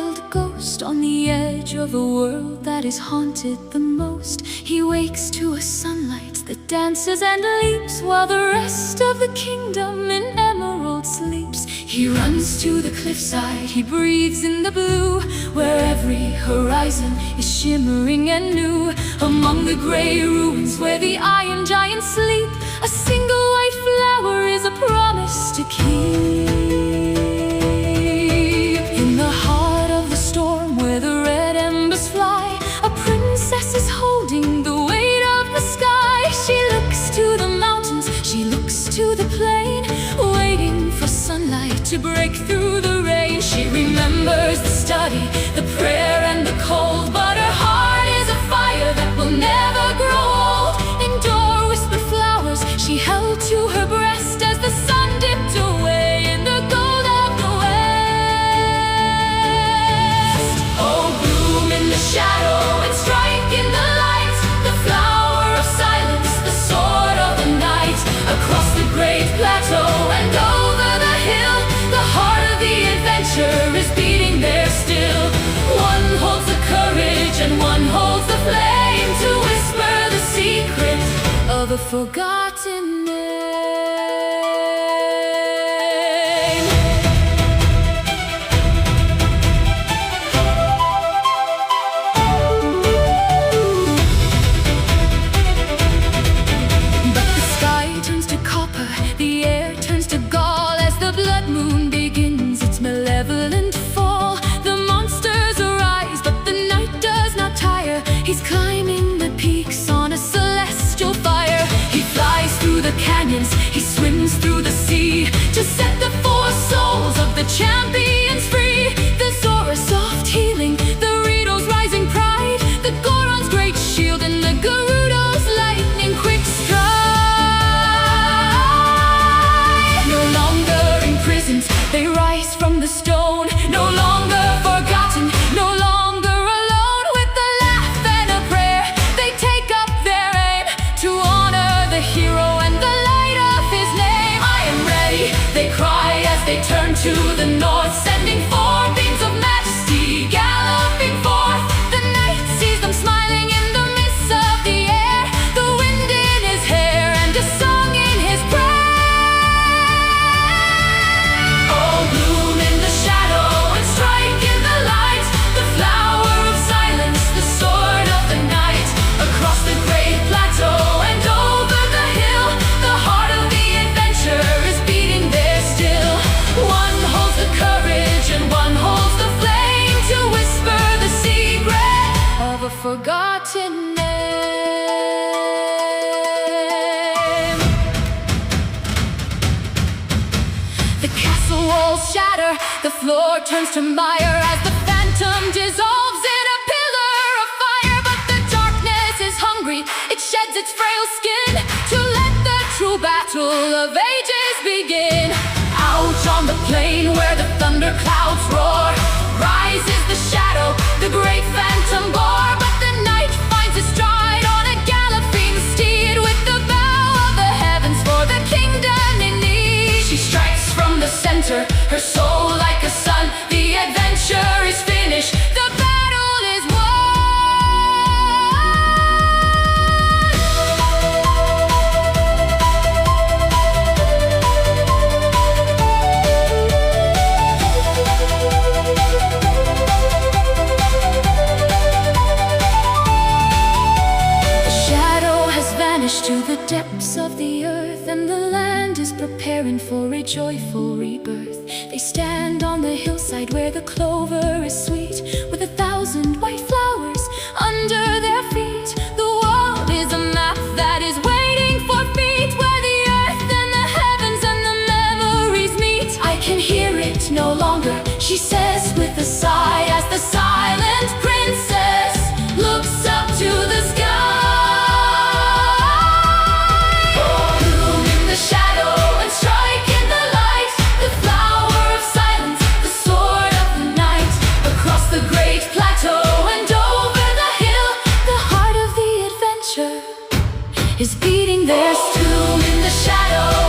wild ghost on the edge of a world that is haunted the most. He wakes to a sunlight that dances and leaps, while the rest of the kingdom in emerald sleeps. He runs to the cliffside, he breathes in the blue, where every horizon is shimmering and new. Among the gray ruins where the iron giants sleep, a single white flower is a promise to keep. In the heart of the storm where the red embers fly, a princess is holding the weight of the sky. She looks to the mountains, she looks to the plain, waiting for sunlight to break through the rain. She remembers the study, the prayer and the cold, but her heart is a fire that will never grow old. Endure, whispered flowers she held to her breast as the sun dipped away in the gold of the west. Oh, bloom in the shadow and strike in the light, the flower of silence, the sword of the night. Across the great plateau and over the hill, the heart of the adventure is beating there still. One holds the courage and one holds the flame to whisper the secret of a forgotten name. But the sky turns to copper, the air turns to gall, as the blood moon begins its malevolent fall. The monsters arise, but the night does not tire. He's climbing the peaks on a celestial fire. He flies through the canyons, he swims through the sea, to set the four souls of the champions free. The Zora's soft healing, the Rido's rising pride, the Goron's great shield and the Gerudo's lightning quick stride. No longer imprisoned, they rise from the stone, no longer forgotten, no longer alone. With a laugh and a prayer, they take up their aim to honor the hero and the light of his name. I am ready, they cry as they turn to the north, sending four beams of majesty galloping forth. The night sees them smiling in the midst of the air, the wind in his hair and a song in his prayer. Oh, bloom in the shadow and strike in the light, the flower of silence, the sword of the night. Across the great plateau and over the hill, the heart of the adventure is beating there still. One holds the courage and one holds the flame to whisper the secret of a forgotten name. The castle walls shatter, the floor turns to mire, as the phantom dissolves in a pillar of fire. But the darkness is hungry, it sheds its frail skin to let the true battle of ages begin. Out on the plain where the thunder clouds roar, rises the shadow, the great phantom boar. But the night finds its stride on a galloping steed, with the bow of the heavens for the kingdom in need. She strikes from the center, her soul like a sun. The adventure is finished, the battle is won. To the depths of the earth, and the land is preparing for a joyful rebirth. They stand on the hillside where the clover is sweet, with 1,000 white flowers under their feet. The world is a map that is waiting for feet, where the earth and the heavens and the memories meet. I can hear it no longer, she says with a sigh, as the silent princess looks up to the sky. Is beating their tomb in the shadow.